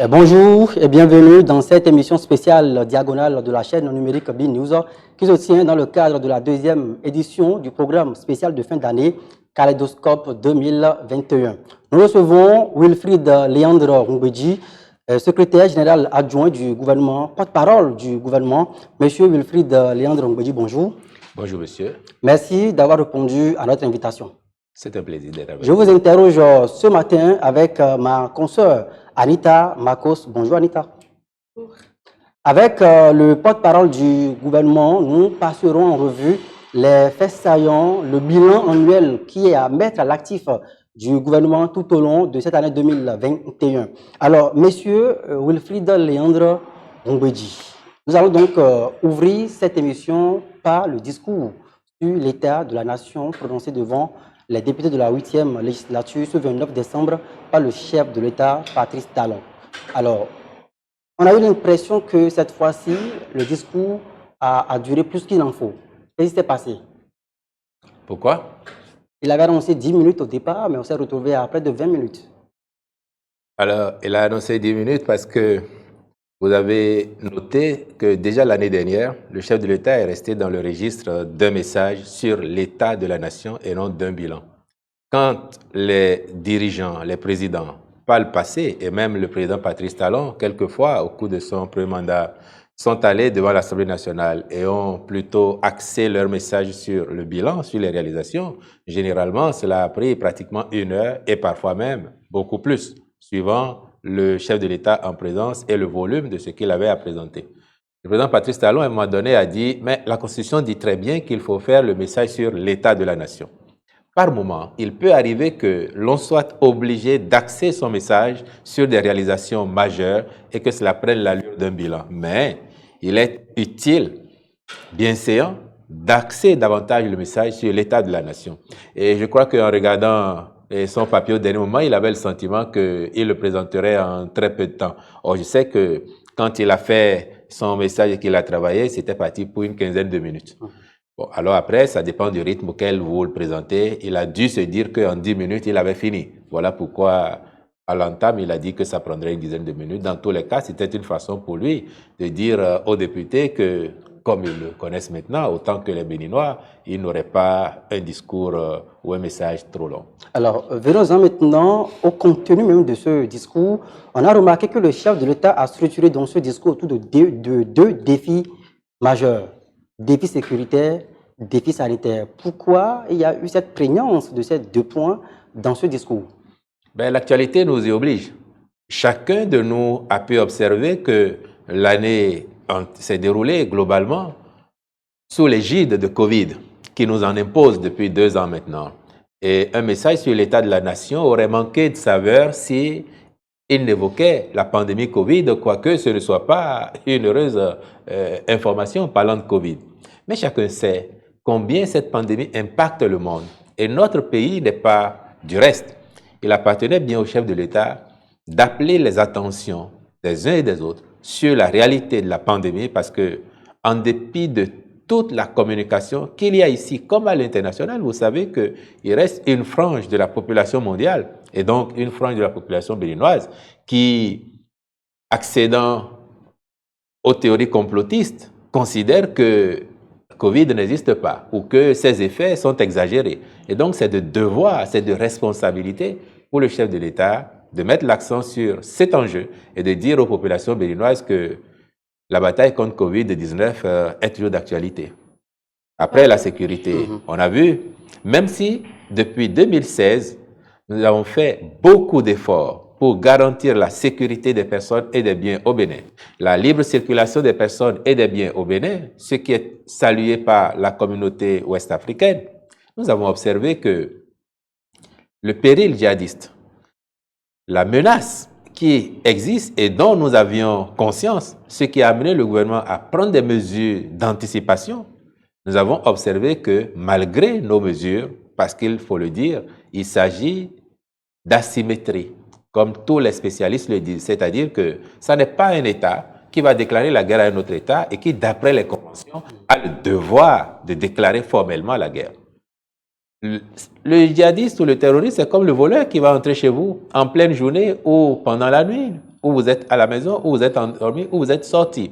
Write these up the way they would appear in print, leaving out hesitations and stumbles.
Bonjour et bienvenue dans cette émission spéciale diagonale de la chaîne numérique BNews qui se tient dans le cadre de la deuxième édition du programme spécial de fin d'année Kaleidoscope 2021. Nous recevons Wilfried Léandre Ngbeji, secrétaire général adjoint du gouvernement, porte-parole du gouvernement. Monsieur Wilfried Léandre Ngbeji, bonjour. Bonjour monsieur. Merci d'avoir répondu à notre invitation. C'est un plaisir d'être avec vous. Je vous interroge ce matin avec ma consoeur Anita Makos. Bonjour Anita. Bonjour. Avec le porte-parole du gouvernement, nous passerons en revue les faits saillants, le bilan annuel qui est à mettre à l'actif du gouvernement tout au long de cette année 2021. Alors, messieurs Wilfried Léandre Ngbeji, nous allons donc ouvrir cette émission par le discours sur l'état de la nation prononcé devant les députés de la 8e législature ce 29 décembre par le chef de l'État, Patrice Talon. Alors, on a eu l'impression que cette fois-ci, le discours a duré plus qu'il en faut. Qu'est-ce qui s'est passé? Pourquoi? Il avait annoncé 10 minutes au départ, mais on s'est retrouvé à près de 20 minutes. Alors, il a annoncé 10 minutes parce que vous avez noté que déjà l'année dernière, le chef de l'État est resté dans le registre d'un message sur l'état de la nation et non d'un bilan. Quand les dirigeants, les présidents, par le passé, et même le président Patrice Talon, quelquefois au cours de son premier mandat, sont allés devant l'Assemblée nationale et ont plutôt axé leur message sur le bilan, sur les réalisations, généralement, cela a pris pratiquement 1 heure et parfois même beaucoup plus, suivant le chef de l'État en présence et le volume de ce qu'il avait à présenter. Le président Patrice Talon, à un moment donné, a dit « Mais la Constitution dit très bien qu'il faut faire le message sur l'état de la nation. » Par moment, il peut arriver que l'on soit obligé d'axer son message sur des réalisations majeures et que cela prenne l'allure d'un bilan. Mais il est utile, bien séant, d'axer davantage le message sur l'état de la nation. Et je crois qu'en regardant son papier au dernier moment, il avait le sentiment qu'il le présenterait en très peu de temps. Or, je sais que quand il a fait son message et qu'il a travaillé, c'était parti pour une quinzaine de minutes. Bon, alors après, ça dépend du rythme auquel vous le présentez. Il a dû se dire qu'en 10 minutes, il avait fini. Voilà pourquoi, à l'entame, il a dit que ça prendrait une dizaine de minutes. Dans tous les cas, c'était une façon pour lui de dire aux députés que, comme ils le connaissent maintenant, autant que les Béninois, ils n'auraient pas un discours ou un message trop long. Alors, venons-en maintenant au contenu même de ce discours. On a remarqué que le chef de l'État a structuré dans ce discours autour de deux défis majeurs. Défi sécuritaire, défi sanitaire. Pourquoi il y a eu cette prégnance de ces 2 points dans ce discours? L'actualité nous y oblige. Chacun de nous a pu observer que l'année s'est déroulée globalement sous l'égide de Covid, qui nous en impose depuis 2 ans maintenant. Et un message sur l'état de la nation aurait manqué de saveur si il n'évoquait la pandémie Covid, quoique ce ne soit pas une heureuse information parlant de Covid. Mais chacun sait combien cette pandémie impacte le monde. Et notre pays n'est pas du reste. Il appartenait bien au chef de l'État d'appeler les attentions des uns et des autres sur la réalité de la pandémie parce que, en dépit de toute la communication qu'il y a ici comme à l'international, vous savez qu'il reste une frange de la population mondiale et donc une frange de la population béninoise qui, accédant aux théories complotistes, considère que Covid n'existe pas ou que ses effets sont exagérés. Et donc, c'est de devoir, c'est de responsabilité pour le chef de l'État de mettre l'accent sur cet enjeu et de dire aux populations béninoises que la bataille contre Covid-19 est toujours d'actualité. Après la sécurité, on a vu, même si depuis 2016, nous avons fait beaucoup d'efforts pour garantir la sécurité des personnes et des biens au Bénin, la libre circulation des personnes et des biens au Bénin, ce qui est salué par la communauté ouest-africaine, nous avons observé que le péril djihadiste, la menace qui existe et dont nous avions conscience, ce qui a amené le gouvernement à prendre des mesures d'anticipation, nous avons observé que malgré nos mesures, parce qu'il faut le dire, il s'agit d'asymétrie, comme tous les spécialistes le disent, c'est-à-dire que ça n'est pas un État qui va déclarer la guerre à un autre État et qui, d'après les conventions, a le devoir de déclarer formellement la guerre. Le djihadiste ou le terroriste, c'est comme le voleur qui va entrer chez vous en pleine journée ou pendant la nuit. ou vous êtes à la maison, ou vous êtes endormi, ou vous êtes sorti.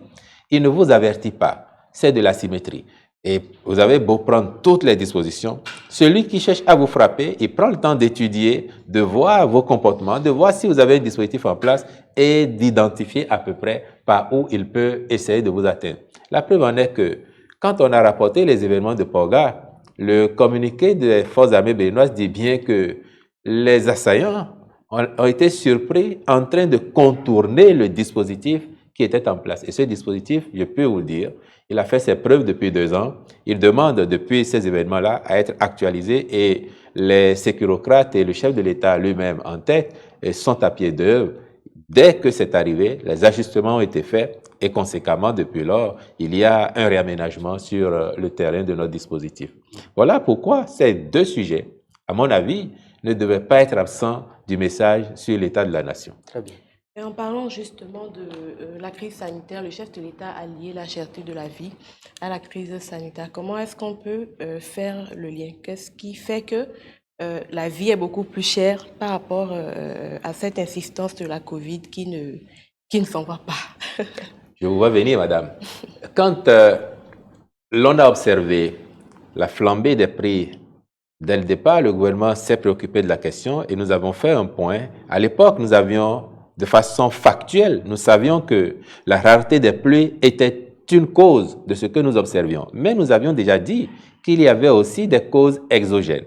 Il ne vous avertit pas. C'est de l'asymétrie. Et vous avez beau prendre toutes les dispositions, celui qui cherche à vous frapper, il prend le temps d'étudier, de voir vos comportements, de voir si vous avez un dispositif en place et d'identifier à peu près par où il peut essayer de vous atteindre. La preuve en est que quand on a rapporté les événements de Porga, le communiqué des forces armées béninoises dit bien que les assaillants ont été surpris en train de contourner le dispositif qui était en place. Et ce dispositif, je peux vous le dire, il a fait ses preuves depuis 2 ans. Il demande depuis ces événements-là à être actualisé et les sécurocrates et le chef de l'État lui-même en tête sont à pied d'œuvre. Dès que c'est arrivé, les ajustements ont été faits et conséquemment, depuis lors, il y a un réaménagement sur le terrain de notre dispositif. Voilà pourquoi ces 2 sujets, à mon avis, ne devaient pas être absents du message sur l'état de la nation. Très bien. Et en parlant justement de la crise sanitaire, le chef de l'État a lié la cherté de la vie à la crise sanitaire. Comment est-ce qu'on peut faire le lien? Qu'est-ce qui fait que la vie est beaucoup plus chère par rapport à cette insistance de la Covid qui ne s'en va pas? Je vous vois venir, madame. Quand l'on a observé la flambée des prix dès le départ, le gouvernement s'est préoccupé de la question et nous avons fait un point. À l'époque, nous avions, de façon factuelle, nous savions que la rareté des pluies était une cause de ce que nous observions. Mais nous avions déjà dit qu'il y avait aussi des causes exogènes.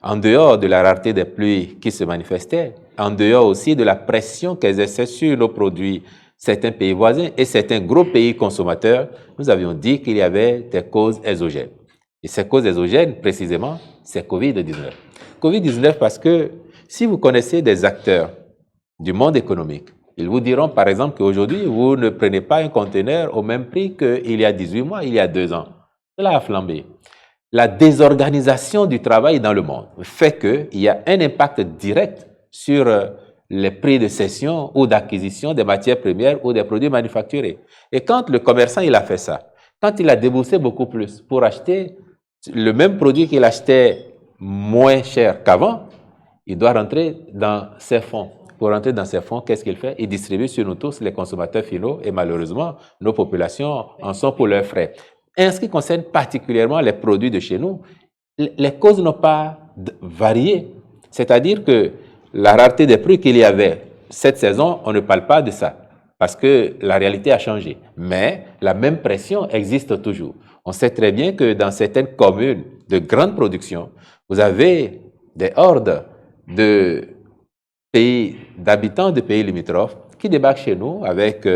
En dehors de la rareté des pluies qui se manifestait, en dehors aussi de la pression qu'exerçaient sur nos produits certains pays voisins et certains gros pays consommateurs, nous avions dit qu'il y avait des causes exogènes. Et ces causes exogènes, précisément, c'est Covid-19. Covid-19 parce que si vous connaissez des acteurs du monde économique, ils vous diront par exemple qu'aujourd'hui, vous ne prenez pas un conteneur au même prix qu'il y a 18 mois, il y a 2 ans. Cela a flambé. La désorganisation du travail dans le monde fait qu'il y a un impact direct sur les prix de cession ou d'acquisition des matières premières ou des produits manufacturés. Et quand le commerçant il a fait ça, quand il a déboursé beaucoup plus pour acheter le même produit qu'il achetait moins cher qu'avant, il doit rentrer dans ses fonds. Pour rentrer dans ses fonds, qu'est-ce qu'il fait? Il distribue sur nous tous, les consommateurs finaux, et malheureusement, nos populations en sont pour leurs frais. Et en ce qui concerne particulièrement les produits de chez nous, les causes n'ont pas varié. C'est-à-dire que la rareté des prix qu'il y avait cette saison, on ne parle pas de ça, parce que la réalité a changé. Mais la même pression existe toujours. On sait très bien que dans certaines communes de grande production, vous avez des hordes de pays, d'habitants de pays limitrophes qui débarquent chez nous avec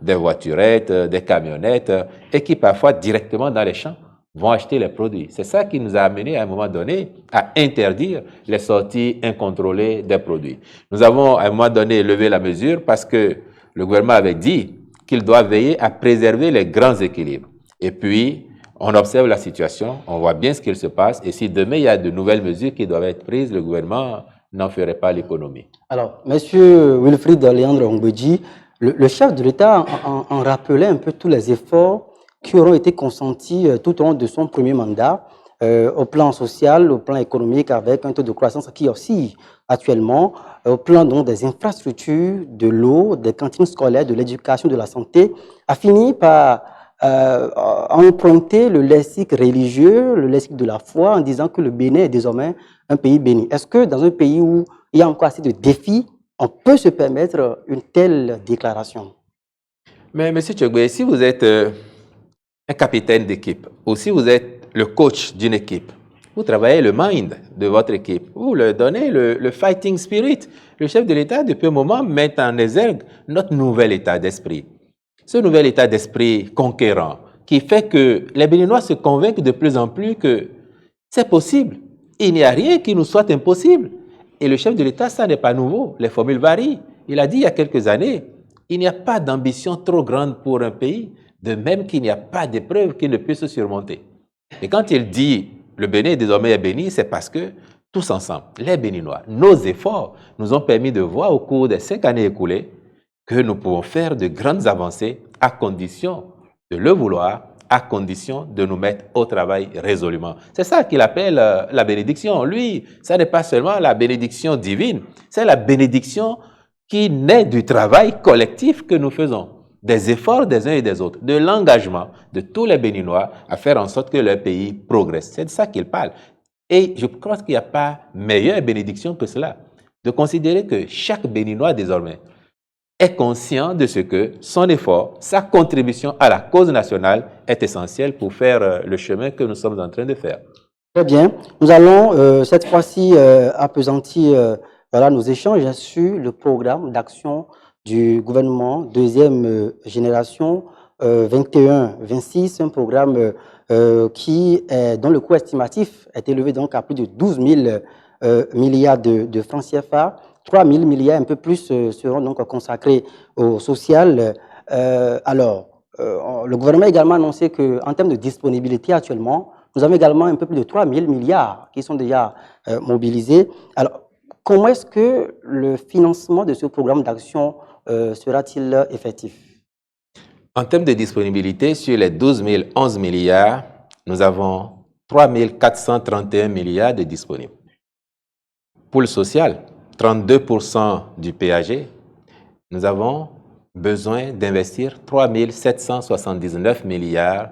des voiturettes, des camionnettes et qui parfois directement dans les champs vont acheter les produits. C'est ça qui nous a amené à un moment donné à interdire les sorties incontrôlées des produits. Nous avons à un moment donné levé la mesure parce que le gouvernement avait dit qu'il doit veiller à préserver les grands équilibres. Et puis, on observe la situation, on voit bien ce qu'il se passe et si demain il y a de nouvelles mesures qui doivent être prises, le gouvernement n'en ferait pas l'économie. Alors, M. Wilfried Léandre Ongbeji, le chef de l'État en rappelait un peu tous les efforts qui auront été consentis tout au long de son premier mandat, au plan social, au plan économique, avec un taux de croissance qui oscille actuellement, au plan donc, des infrastructures, de l'eau, des cantines scolaires, de l'éducation, de la santé, a fini par emprunter le lexique religieux, le lexique de la foi, en disant que le Bénin est désormais un pays béni. Est-ce que dans un pays où il y a encore assez de défis, on peut se permettre une telle déclaration? Mais M. Tchogbe, si vous êtes un capitaine d'équipe ou si vous êtes le coach d'une équipe, vous travaillez le mind de votre équipe, vous leur donnez le fighting spirit. Le chef de l'État, depuis un moment, met en exergue notre nouvel état d'esprit. Ce nouvel état d'esprit conquérant qui fait que les Béninois se convainquent de plus en plus que c'est possible. Il n'y a rien qui nous soit impossible. Et le chef de l'État, ça n'est pas nouveau. Les formules varient. Il a dit il y a quelques années, il n'y a pas d'ambition trop grande pour un pays, de même qu'il n'y a pas d'épreuve qui ne puisse se surmonter. Et quand il dit le Bénin désormais est béni, c'est parce que tous ensemble, les Béninois, nos efforts nous ont permis de voir au cours des 5 années écoulées que nous pouvons faire de grandes avancées à condition de le vouloir, à condition de nous mettre au travail résolument. C'est ça qu'il appelle la bénédiction. Lui, ça n'est pas seulement la bénédiction divine, c'est la bénédiction qui naît du travail collectif que nous faisons, des efforts des uns et des autres, de l'engagement de tous les Béninois à faire en sorte que leur pays progresse. C'est de ça qu'il parle. Et je crois qu'il n'y a pas meilleure bénédiction que cela, de considérer que chaque Béninois désormais est conscient de ce que son effort, sa contribution à la cause nationale est essentielle pour faire le chemin que nous sommes en train de faire. Très bien. Nous allons cette fois-ci appesantir voilà, nos échanges sur le programme d'action du gouvernement deuxième génération 21-26, un programme dont le coût estimatif est élevé donc à plus de 12 000 milliards de francs CFA. 3 000 milliards, un peu plus, seront donc consacrés au social. Le gouvernement a également annoncé qu'en termes de disponibilité actuellement, nous avons également un peu plus de 3 000 milliards qui sont déjà mobilisés. Alors, comment est-ce que le financement de ce programme d'action sera-t-il effectif? En termes de disponibilité, sur les 12 011 milliards, nous avons 3 431 milliards de disponibles. Pour le social, 32% du PAG, nous avons besoin d'investir 3 779 milliards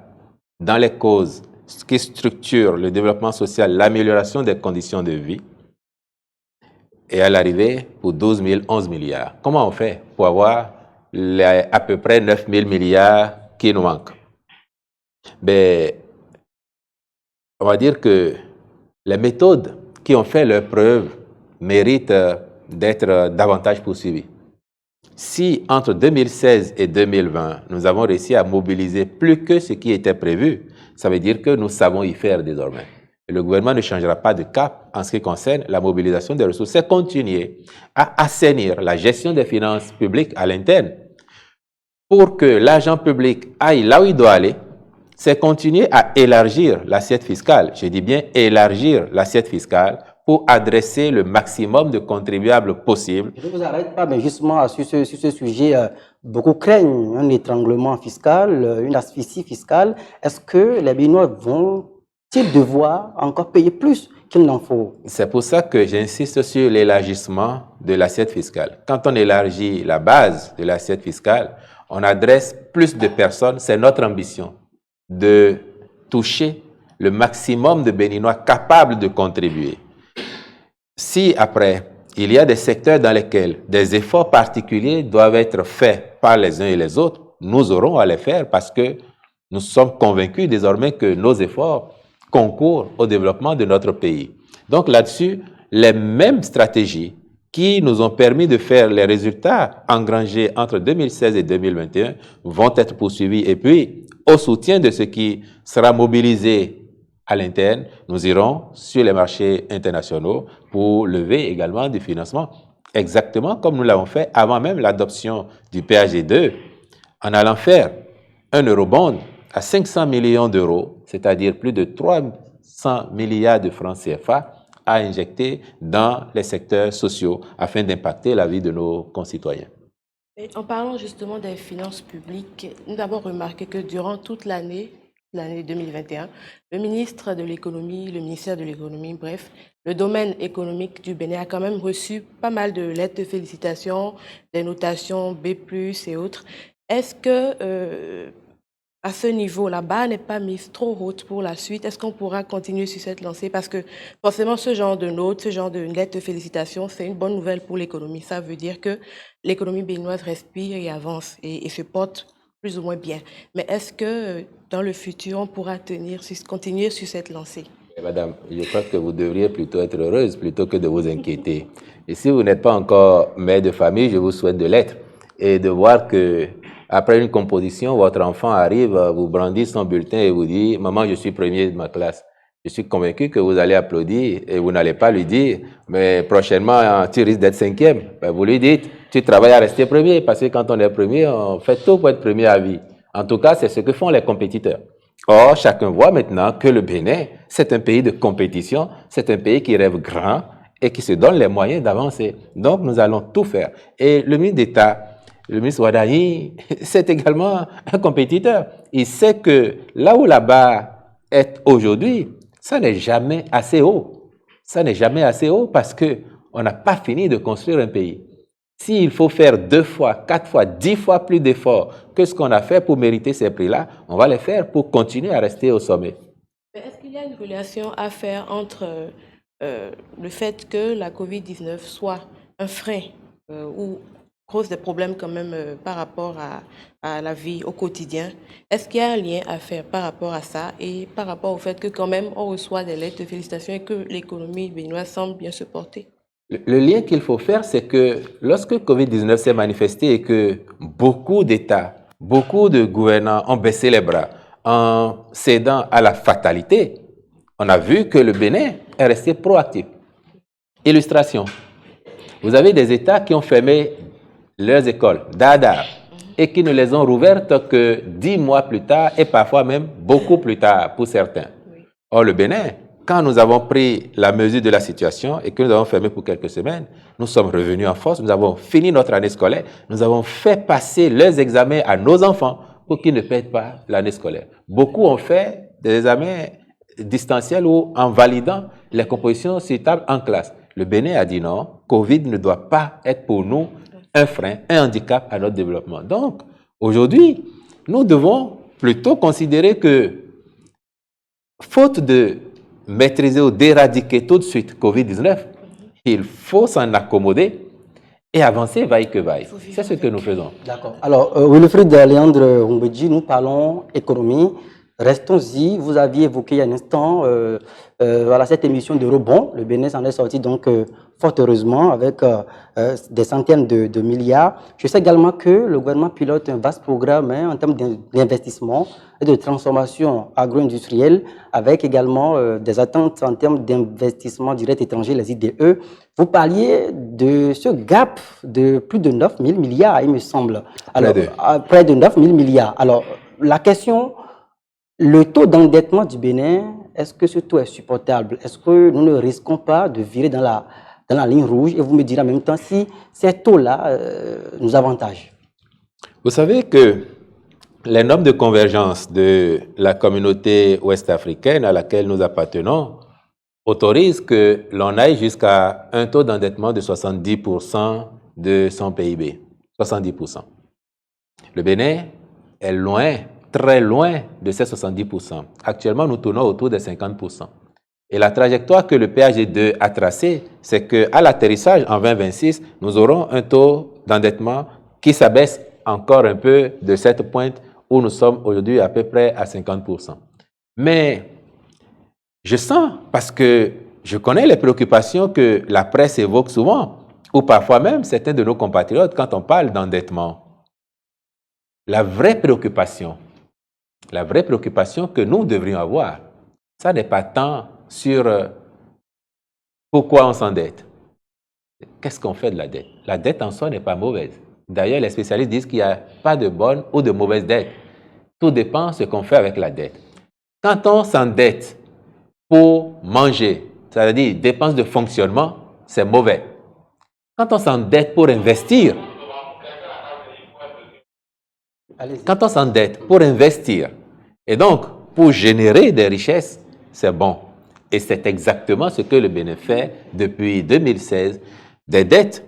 dans les causes qui structurent le développement social, l'amélioration des conditions de vie, et à l'arrivée pour 12 011 milliards. Comment on fait pour avoir à peu près 9 000 milliards qui nous manquent? On va dire que les méthodes qui ont fait leur preuve méritent d'être davantage poursuivies. Si entre 2016 et 2020, nous avons réussi à mobiliser plus que ce qui était prévu, ça veut dire que nous savons y faire désormais. Et le gouvernement ne changera pas de cap en ce qui concerne la mobilisation des ressources. C'est continuer à assainir la gestion des finances publiques à l'interne pour que l'argent public aille là où il doit aller. C'est continuer à élargir l'assiette fiscale. Je dis bien élargir l'assiette fiscale pour adresser le maximum de contribuables possibles. Je ne vous arrête pas, mais justement sur ce sujet, beaucoup craignent un étranglement fiscal, une asphyxie fiscale. Est-ce que les Béninois vont-ils devoir encore payer plus qu'il n'en faut? C'est pour ça que j'insiste sur l'élargissement de l'assiette fiscale. Quand on élargit la base de l'assiette fiscale, on adresse plus de personnes. C'est notre ambition de toucher le maximum de Béninois capables de contribuer. Si après, il y a des secteurs dans lesquels des efforts particuliers doivent être faits par les uns et les autres, nous aurons à les faire parce que nous sommes convaincus désormais que nos efforts concourent au développement de notre pays. Donc là-dessus, les mêmes stratégies qui nous ont permis de faire les résultats engrangés entre 2016 et 2021 vont être poursuivis. Et puis, au soutien de ce qui sera mobilisé à l'interne, nous irons sur les marchés internationaux pour lever également du financement, exactement comme nous l'avons fait avant même l'adoption du PAG2, en allant faire un eurobond à 500 millions d'euros, c'est-à-dire plus de 300 milliards de francs CFA, à injecter dans les secteurs sociaux afin d'impacter la vie de nos concitoyens. Et en parlant justement des finances publiques, nous avons remarqué que durant toute l'année 2021, le ministère de l'économie, bref, le domaine économique du Bénin a quand même reçu pas mal de lettres de félicitations, des notations B+, et autres. Est-ce que à ce niveau, la barre n'est pas mise trop haute pour la suite? Est-ce qu'on pourra continuer sur cette lancée? Parce que forcément, ce genre de notes, ce genre de lettres de félicitations, c'est une bonne nouvelle pour l'économie. Ça veut dire que l'économie béninoise respire et avance et se porte plus ou moins bien. Mais est-ce que dans le futur, on pourra continuer sur cette lancée? Madame, je crois que vous devriez plutôt être heureuse plutôt que de vous inquiéter. Et si vous n'êtes pas encore mère de famille, je vous souhaite de l'être et de voir que après une composition, votre enfant arrive, vous brandit son bulletin et vous dit « Maman, je suis premier de ma classe ». Je suis convaincu que vous allez applaudir et vous n'allez pas lui dire « Mais prochainement, tu risques d'être cinquième ». Vous lui dites « Tu travailles à rester premier » parce que quand on est premier, on fait tout pour être premier à vie. En tout cas, c'est ce que font les compétiteurs. Or, chacun voit maintenant que le Bénin, c'est un pays de compétition, c'est un pays qui rêve grand et qui se donne les moyens d'avancer. Donc, nous allons tout faire. Et le ministre d'État, le ministre Wadahi, c'est également un compétiteur. Il sait que là où la barre est aujourd'hui, ça n'est jamais assez haut. Ça n'est jamais assez haut parce qu'on n'a pas fini de construire un pays. S'il faut faire 2 fois, 4 fois, 10 fois plus d'efforts que ce qu'on a fait pour mériter ces prix-là, on va les faire pour continuer à rester au sommet. Mais est-ce qu'il y a une relation à faire entre le fait que la COVID-19 soit un frein ou cause des problèmes quand même par rapport à la vie au quotidien? Est-ce qu'il y a un lien à faire par rapport à ça et par rapport au fait que quand même on reçoit des lettres de félicitations et que l'économie béninoise semble bien se porter? Le lien qu'il faut faire, c'est que lorsque COVID-19 s'est manifesté et que beaucoup d'États, beaucoup de gouvernants ont baissé les bras en cédant à la fatalité, on a vu que le Bénin est resté proactif. Illustration, vous avez des États qui ont fermé leurs écoles, Dada, et qui ne les ont rouvertes que 10 mois plus tard et parfois même beaucoup plus tard pour certains. Or, le Bénin, quand nous avons pris la mesure de la situation et que nous avons fermé pour quelques semaines, nous sommes revenus en force, nous avons fini notre année scolaire, nous avons fait passer leurs examens à nos enfants pour qu'ils ne perdent pas l'année scolaire. Beaucoup ont fait des examens distanciels ou en validant les compositions sur table en classe. Le Bénin a dit non, Covid ne doit pas être pour nous un frein, un handicap à notre développement. Donc, aujourd'hui, nous devons plutôt considérer que, faute de maîtriser ou d'éradiquer tout de suite Covid-19, il faut s'en accommoder et avancer vaille que vaille. C'est ce que nous faisons. D'accord. Alors, Wilfried Léandre Humbedji, nous parlons économie. Restons-y. Vous aviez évoqué il y a un instant voilà, cette émission de rebond. Le Bénin s'en est sorti donc fort heureusement avec des centaines de milliards. Je sais également que le gouvernement pilote un vaste programme en termes d'investissement et de transformation agro-industrielle avec également des attentes en termes d'investissement direct étranger, les IDE. Vous parliez de ce gap de plus de 9 000 milliards, il me semble. Alors, près de 9 000 milliards. Alors, la question... Le taux d'endettement du Bénin, est-ce que ce taux est supportable? Est-ce que nous ne risquons pas de virer dans la ligne rouge? Et vous me direz en même temps si ces taux-là nous avantagent. Vous savez que les normes de convergence de la communauté ouest-africaine à laquelle nous appartenons autorisent que l'on aille jusqu'à un taux d'endettement de 70% de son PIB. 70%. Le Bénin est loin, très loin de ces 70%. Actuellement, nous tournons autour des 50%. Et la trajectoire que le PAG2 a tracée, c'est qu'à l'atterrissage en 2026, nous aurons un taux d'endettement qui s'abaisse encore un peu de cette pointe où nous sommes aujourd'hui à peu près à 50%. Mais je sens, parce que je connais les préoccupations que la presse évoque souvent, ou parfois même certains de nos compatriotes quand on parle d'endettement. La vraie préoccupation que nous devrions avoir, ça n'est pas tant sur pourquoi on s'endette. Qu'est-ce qu'on fait de la dette? La dette en soi n'est pas mauvaise. D'ailleurs, les spécialistes disent qu'il n'y a pas de bonne ou de mauvaise dette. Tout dépend de ce qu'on fait avec la dette. Quand on s'endette pour manger, c'est-à-dire dépenses de fonctionnement, c'est mauvais. Quand on s'endette pour investir, et donc pour générer des richesses, c'est bon. Et c'est exactement ce que le Bénin fait depuis 2016. Des dettes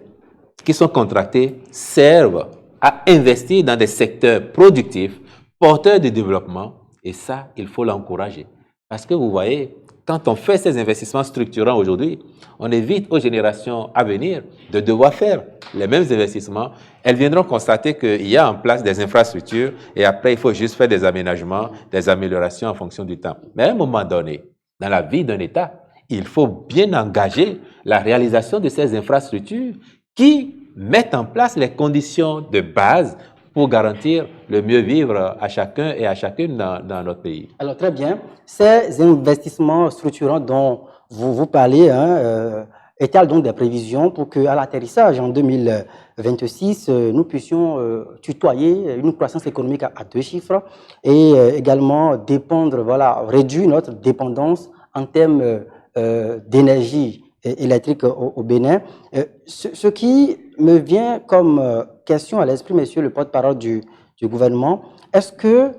qui sont contractées servent à investir dans des secteurs productifs, porteurs de développement, et ça, il faut l'encourager. Parce que vous voyez, quand on fait ces investissements structurants aujourd'hui, on évite aux générations à venir de devoir faire les mêmes investissements. Elles viendront constater qu'il y a en place des infrastructures et après, il faut juste faire des aménagements, des améliorations en fonction du temps. Mais à un moment donné, dans la vie d'un État, il faut bien engager la réalisation de ces infrastructures qui mettent en place les conditions de base pour garantir le mieux vivre à chacun et à chacune dans notre pays. Alors, très bien. Ces investissements structurants dont vous parlez étalent donc des prévisions pour qu'à l'atterrissage en 2026, nous puissions tutoyer une croissance économique à 2 chiffres et également dépendre, voilà, réduire notre dépendance en termes d'énergie électrique au Bénin. Ce qui me vient comme question à l'esprit, monsieur le porte-parole du gouvernement, est-ce que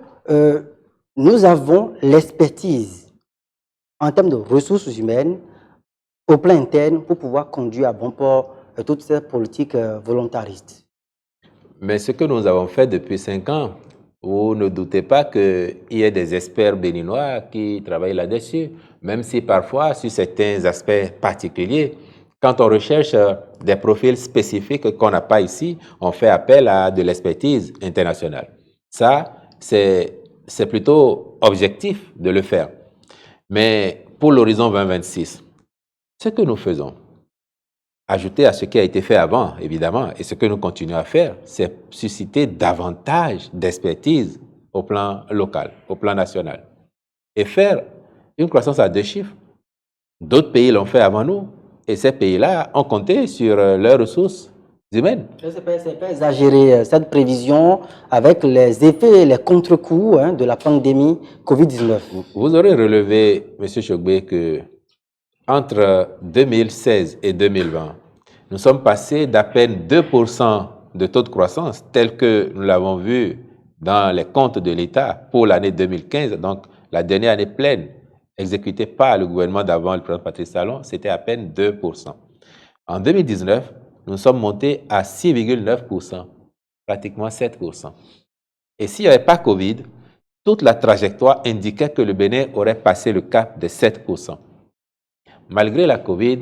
nous avons l'expertise en termes de ressources humaines au plan interne pour pouvoir conduire à bon port toutes ces politiques volontaristes. Mais ce que nous avons fait depuis 5 ans, vous ne doutez pas qu'il y ait des experts béninois qui travaillent là-dessus, même si parfois, sur certains aspects particuliers, quand on recherche des profils spécifiques qu'on n'a pas ici, on fait appel à de l'expertise internationale. Ça, c'est plutôt objectif de le faire. Mais pour l'horizon 2026, ce que nous faisons, ajouter à ce qui a été fait avant, évidemment, et ce que nous continuons à faire, c'est susciter davantage d'expertise au plan local, au plan national, et faire une croissance à 2 chiffres. D'autres pays l'ont fait avant nous, et ces pays-là ont compté sur leurs ressources humaines. C'est pas exagéré cette prévision avec les effets et les contre-coups de la pandémie Covid-19. Vous aurez relevé, M. Chogbe, que entre 2016 et 2020, nous sommes passés d'à peine 2% de taux de croissance, tel que nous l'avons vu dans les comptes de l'État pour l'année 2015, donc la dernière année pleine, exécutée par le gouvernement d'avant, le président Patrice Talon, c'était à peine 2%. En 2019, nous sommes montés à 6,9%, pratiquement 7%. Et s'il n'y avait pas Covid, toute la trajectoire indiquait que le Bénin aurait passé le cap de 7%. Malgré la Covid,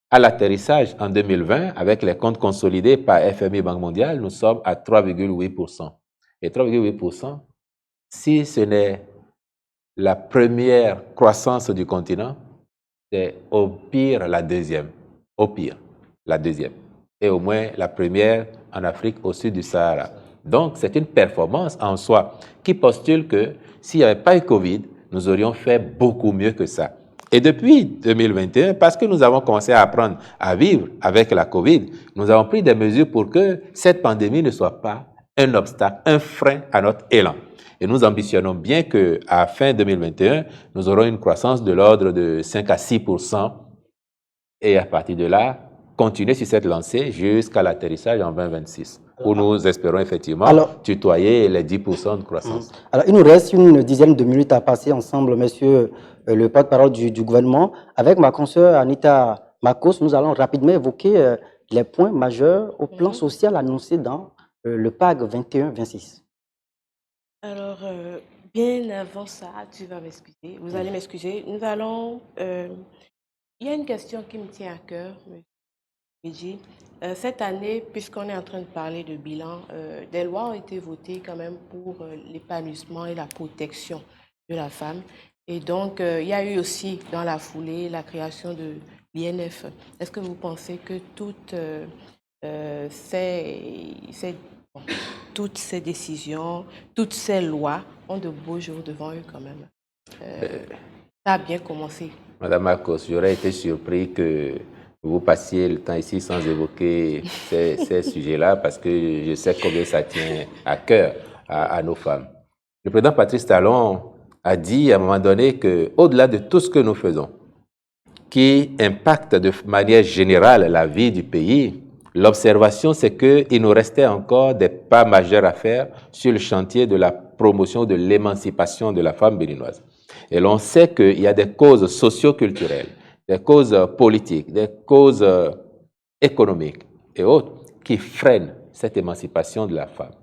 à l'atterrissage en 2020, avec les comptes consolidés par FMI Banque mondiale, nous sommes à 3,8%. Et 3,8%, si ce n'est la première croissance du continent, c'est au pire la deuxième. Au pire, la deuxième. Et au moins la première en Afrique au sud du Sahara. Donc, c'est une performance en soi qui postule que s'il n'y avait pas eu Covid, nous aurions fait beaucoup mieux que ça. Et depuis 2021, parce que nous avons commencé à apprendre à vivre avec la COVID, nous avons pris des mesures pour que cette pandémie ne soit pas un obstacle, un frein à notre élan. Et nous ambitionnons bien qu'à fin 2021, nous aurons une croissance de l'ordre de 5 à 6%. Et à partir de là, continuer sur cette lancée jusqu'à l'atterrissage en 2026, où nous espérons effectivement tutoyer les 10% de croissance. Alors, il nous reste une dizaine de minutes à passer ensemble, monsieur le porte-parole du gouvernement. Avec ma consoeur Anita Makos, nous allons rapidement évoquer les points majeurs au plan social annoncés dans le PAG 21-26. Alors, bien avant ça, tu vas m'excuser, vous allez m'excuser. Nous allons... il y a une question qui me tient à cœur, M. Cette année, puisqu'on est en train de parler de bilan, des lois ont été votées quand même pour l'épanouissement et la protection de la femme. Et donc, il y a eu aussi dans la foulée la création de l'INF. Est-ce que vous pensez que toutes ces décisions, toutes ces lois ont de beaux jours devant eux quand même? Ça a bien commencé. Madame Marcos, j'aurais été surpris que vous passiez le temps ici sans évoquer ces sujets-là parce que je sais combien ça tient à cœur à nos femmes. Le président Patrice Talon a dit à un moment donné qu'au-delà de tout ce que nous faisons, qui impacte de manière générale la vie du pays, l'observation, c'est qu'il nous restait encore des pas majeurs à faire sur le chantier de la promotion de l'émancipation de la femme béninoise. Et l'on sait qu'il y a des causes socio-culturelles, des causes politiques, des causes économiques et autres qui freinent cette émancipation de la femme.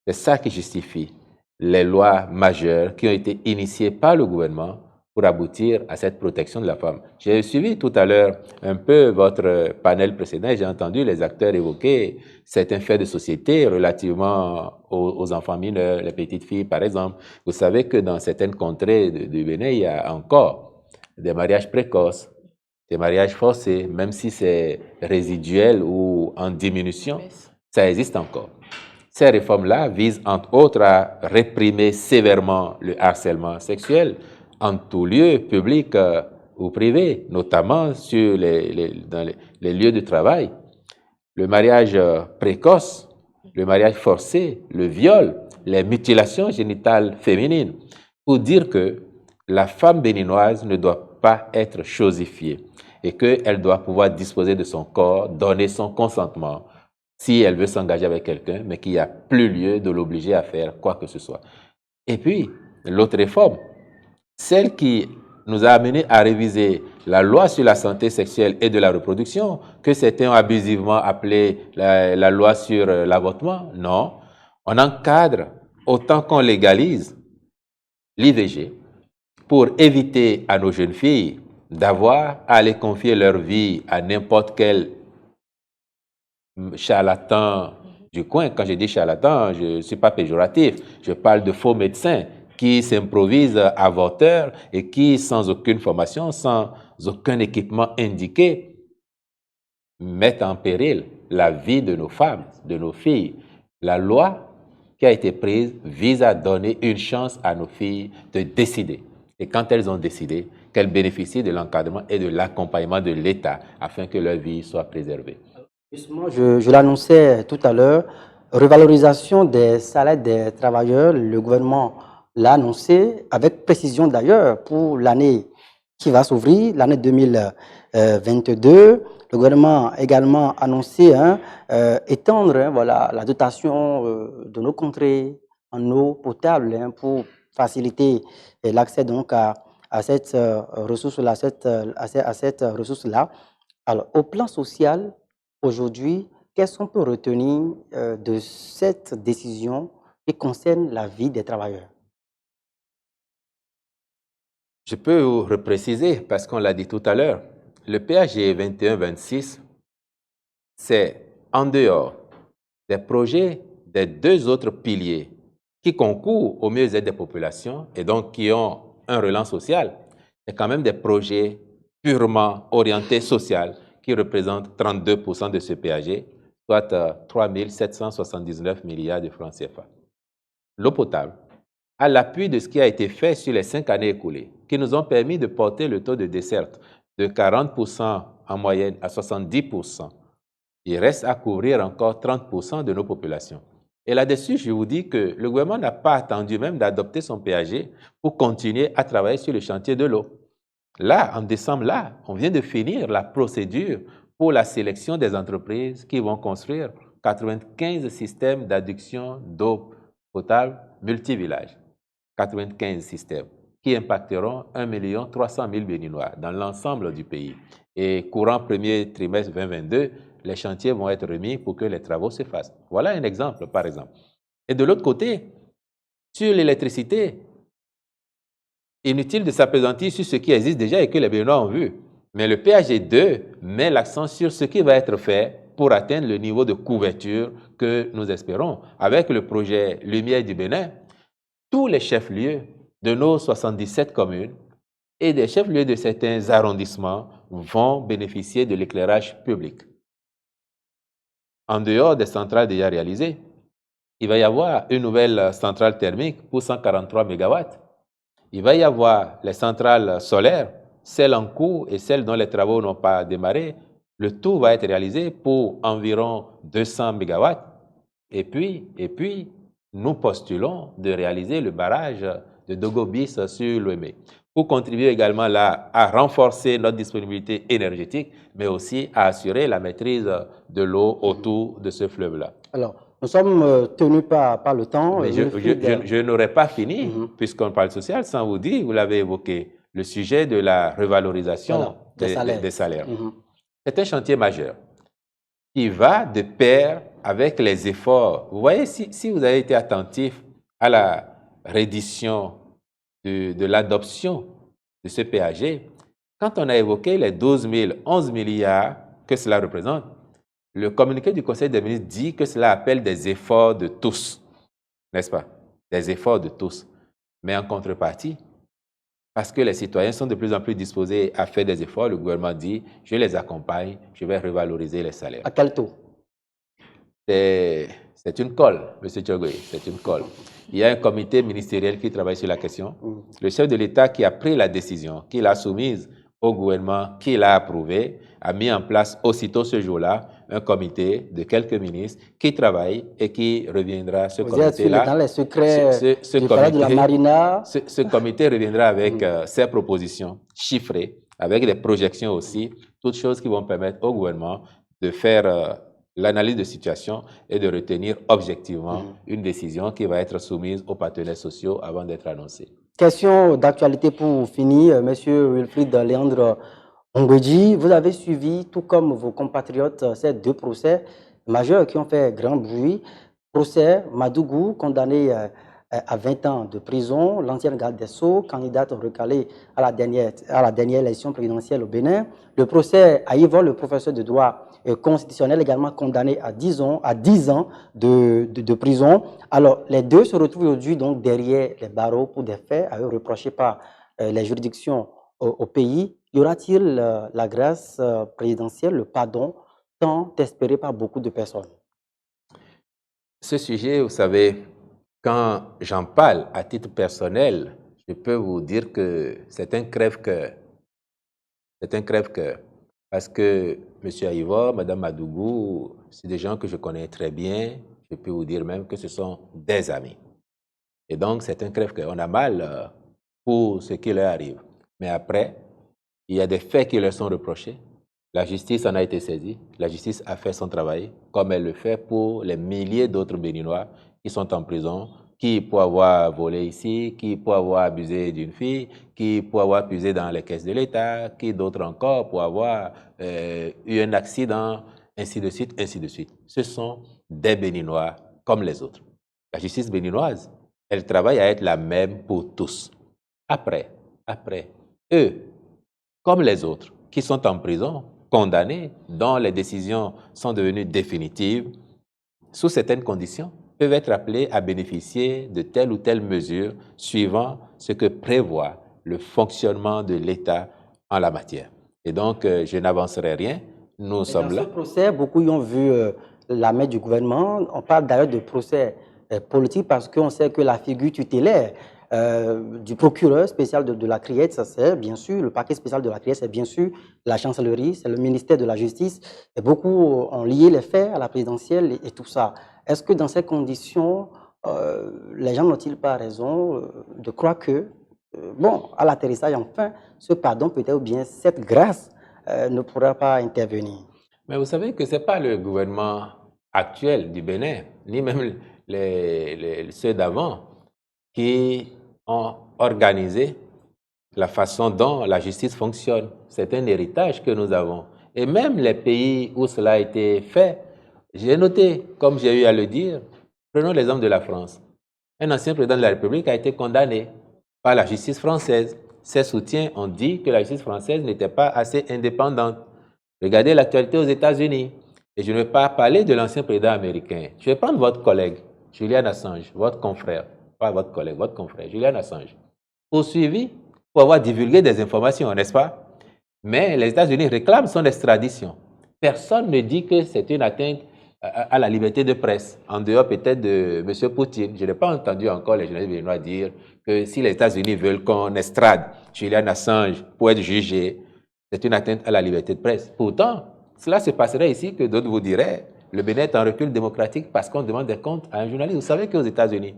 C'est ça qui justifie les lois majeures qui ont été initiées par le gouvernement pour aboutir à cette protection de la femme. J'ai suivi tout à l'heure un peu votre panel précédent et j'ai entendu les acteurs évoquer certains faits de société relativement aux enfants mineurs, les petites filles par exemple. Vous savez que dans certaines contrées du Bénin, il y a encore des mariages précoces, des mariages forcés, même si c'est résiduel ou en diminution, ça existe encore. Ces réformes-là visent entre autres à réprimer sévèrement le harcèlement sexuel en tout lieu, public ou privé, notamment dans les lieux de travail. Le mariage précoce, le mariage forcé, le viol, les mutilations génitales féminines, pour dire que la femme béninoise ne doit pas être chosifiée et qu'elle doit pouvoir disposer de son corps, donner son consentement, si elle veut s'engager avec quelqu'un, mais qu'il n'y a plus lieu de l'obliger à faire quoi que ce soit. Et puis, l'autre réforme, celle qui nous a amené à réviser la loi sur la santé sexuelle et de la reproduction, que certains ont abusivement appelé la loi sur l'avortement. Non, on encadre autant qu'on légalise l'IVG pour éviter à nos jeunes filles d'avoir à aller confier leur vie à n'importe quel charlatan du coin. Quand je dis charlatan, je ne suis pas péjoratif, je parle de faux médecins qui s'improvisent avorteurs et qui, sans aucune formation, sans aucun équipement indiqué, mettent en péril la vie de nos femmes, de nos filles. La loi qui a été prise vise à donner une chance à nos filles de décider. Et quand elles ont décidé, qu'elles bénéficient de l'encadrement et de l'accompagnement de l'État afin que leur vie soit préservée. Justement, je l'annonçais tout à l'heure, revalorisation des salaires des travailleurs, le gouvernement l'a annoncé avec précision d'ailleurs pour l'année qui va s'ouvrir, l'année 2022. Le gouvernement a également annoncé étendre voilà, la dotation de nos contrées en eau potable pour faciliter l'accès donc à cette ressource-là, à cette ressource-là. Alors, au plan social, aujourd'hui, qu'est-ce qu'on peut retenir de cette décision qui concerne la vie des travailleurs? Je peux vous repréciser, parce qu'on l'a dit tout à l'heure, le PAG 21-26, c'est en dehors des projets des deux autres piliers qui concourent au mieux-être des populations et donc qui ont un relance social, c'est quand même des projets purement orientés social qui représentent 32% de ce PAG, soit 3 779 milliards de francs CFA. L'eau potable, à l'appui de ce qui a été fait sur les 5 années écoulées, qui nous ont permis de porter le taux de desserte de 40% en moyenne à 70%. Il reste à couvrir encore 30% de nos populations. Et là-dessus, je vous dis que le gouvernement n'a pas attendu même d'adopter son PAG pour continuer à travailler sur le chantier de l'eau. Là, en décembre, on vient de finir la procédure pour la sélection des entreprises qui vont construire 95 systèmes d'adduction d'eau potable multivillages. 95 systèmes qui impacteront 1 300 000 Béninois dans l'ensemble du pays. Et courant premier trimestre 2022, les chantiers vont être remis pour que les travaux se fassent. Voilà un exemple, par exemple. Et de l'autre côté, sur l'électricité, inutile de s'appesantir sur ce qui existe déjà et que les Béninois ont vu. Mais le PAG2 met l'accent sur ce qui va être fait pour atteindre le niveau de couverture que nous espérons. Avec le projet Lumière du Bénin, tous les chefs-lieux de nos 77 communes et des chefs-lieux de certains arrondissements vont bénéficier de l'éclairage public. En dehors des centrales déjà réalisées, il va y avoir une nouvelle centrale thermique pour 143 MW. Il va y avoir les centrales solaires, celles en cours et celles dont les travaux n'ont pas démarré. Le tout va être réalisé pour environ 200 MW. Et puis, nous postulons de réaliser le barrage de Dogobis sur l'Ouémé pour contribuer également là à renforcer notre disponibilité énergétique, mais aussi à assurer la maîtrise de l'eau autour de ce fleuve-là. Alors, nous sommes tenus par le temps. Mais je n'aurais pas fini, puisqu'on parle social, sans vous dire, vous l'avez évoqué, le sujet de la revalorisation des salaires. C'est un chantier majeur qui va de pair avec les efforts. Vous voyez, si vous avez été attentif à la reddition de l'adoption de ce PAG, quand on a évoqué les 11 milliards que cela représente, le communiqué du Conseil des ministres dit que cela appelle des efforts de tous, n'est-ce pas? Des efforts de tous. Mais en contrepartie, parce que les citoyens sont de plus en plus disposés à faire des efforts, le gouvernement dit, je les accompagne, je vais revaloriser les salaires. À quel taux? C'est une colle, M. Tchogoye, c'est une colle. Il y a un comité ministériel qui travaille sur la question. Le chef de l'État qui a pris la décision, qui l'a soumise au gouvernement, qui l'a approuvée, a mis en place aussitôt ce jour-là un comité de quelques ministres qui travaille et qui reviendra, ce comité-là. Dans les secrets de la Marina. Ce comité reviendra avec ses propositions chiffrées, avec des projections aussi, toutes choses qui vont permettre au gouvernement de faire l'analyse de situation et de retenir objectivement une décision qui va être soumise aux partenaires sociaux avant d'être annoncée. Question d'actualité pour finir, Monsieur Wilfried Léandre Ongweji, vous avez suivi, tout comme vos compatriotes, ces deux procès majeurs qui ont fait grand bruit. Procès Madougou, condamné à 20 ans de prison, l'ancienne garde des Sceaux, candidate recalée à la dernière élection présidentielle au Bénin. Le procès Aïvo, le professeur de droit constitutionnel, également condamné à 10 ans, de prison. Alors, les deux se retrouvent aujourd'hui donc derrière les barreaux pour des faits à eux reprochés par les juridictions au pays. Y aura-t-il la grâce présidentielle, le pardon, tant espéré par beaucoup de personnes? Ce sujet, vous savez, quand j'en parle à titre personnel, je peux vous dire que c'est un crève-cœur. C'est un crève-cœur. Parce que M. Aïvo, Mme Madougou, c'est des gens que je connais très bien. Je peux vous dire même que ce sont des amis. Et donc, c'est un crève-cœur. On a mal pour ce qui leur arrive. Mais après, il y a des faits qui leur sont reprochés. La justice en a été saisie. La justice a fait son travail, comme elle le fait pour les milliers d'autres Béninois qui sont en prison, qui pour avoir volé ici, qui pour avoir abusé d'une fille, qui pour avoir puisé dans les caisses de l'État, qui d'autres encore pour avoir eu un accident, ainsi de suite, ainsi de suite. Ce sont des Béninois comme les autres. La justice béninoise, elle travaille à être la même pour tous. Après, eux, comme les autres, qui sont en prison, condamnés, dont les décisions sont devenues définitives, sous certaines conditions, peuvent être appelés à bénéficier de telle ou telle mesure suivant ce que prévoit le fonctionnement de l'État en la matière. Et donc, je n'avancerai rien. Nous sommes là. Dans ce procès, beaucoup y ont vu la main du gouvernement. On parle d'ailleurs de procès politique parce qu'on sait que la figure tutélaire du procureur spécial de la Criette, ça c'est bien sûr, le parquet spécial de la Criette, c'est bien sûr la chancellerie, c'est le ministère de la Justice. Et beaucoup ont lié les faits à la présidentielle et tout ça. Est-ce que dans ces conditions, les gens n'ont-ils pas raison de croire que, bon, à l'atterrissage enfin, ce pardon peut-être ou bien cette grâce ne pourra pas intervenir? Mais vous savez que ce n'est pas le gouvernement actuel du Bénin, ni même ceux d'avant, qui ont organisé la façon dont la justice fonctionne. C'est un héritage que nous avons. Et même les pays où cela a été fait, j'ai noté, comme j'ai eu à le dire, prenons l'exemple de la France. Un ancien président de la République a été condamné par la justice française. Ses soutiens ont dit que la justice française n'était pas assez indépendante. Regardez l'actualité aux États-Unis. Et je ne vais pas parler de l'ancien président américain. Je vais prendre votre collègue, Julian Assange, votre confrère, pas votre collègue, votre confrère, Julian Assange, poursuivi pour avoir divulgué des informations, n'est-ce pas? Mais les États-Unis réclament son extradition. Personne ne dit que c'est une atteinte à la liberté de presse, en dehors peut-être de M. Poutine. Je n'ai pas entendu encore les journalistes béninois dire que si les États-Unis veulent qu'on estrade Julian Assange pour être jugé, c'est une atteinte à la liberté de presse. Pourtant, cela se passerait ici que d'autres vous diraient le Bénin est en recul démocratique parce qu'on demande des comptes à un journaliste. Vous savez qu'aux États-Unis,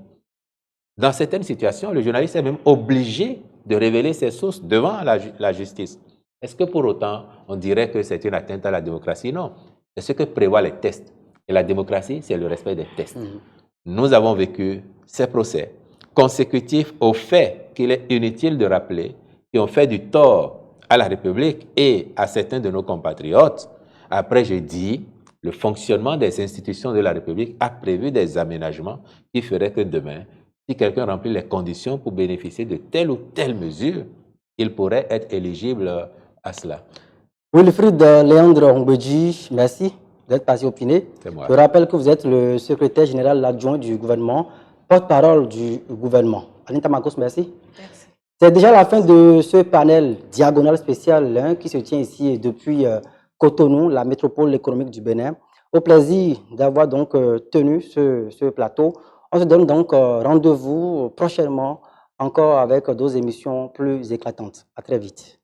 dans certaines situations, le journaliste est même obligé de révéler ses sources devant la justice. Est-ce que pour autant, on dirait que c'est une atteinte à la démocratie? Non. C'est ce que prévoient les tests. Et la démocratie, c'est le respect des tests. Nous avons vécu ces procès consécutifs au fait qu'il est inutile de rappeler qui ont fait du tort à la République et à certains de nos compatriotes. Après, je dis, le fonctionnement des institutions de la République a prévu des aménagements qui feraient que demain, si quelqu'un remplit les conditions pour bénéficier de telle ou telle mesure, il pourrait être éligible à cela. Wilfried Léandre Ongweji, merci d'être passé opiné. Je rappelle que vous êtes le secrétaire général adjoint du gouvernement, porte-parole du gouvernement. Anita Makos, merci. Merci. C'est déjà la fin de ce panel diagonal spécial qui se tient ici depuis Cotonou, la métropole économique du Bénin. Au plaisir d'avoir donc tenu ce plateau. On se donne donc rendez-vous prochainement encore avec d'autres émissions plus éclatantes. À très vite.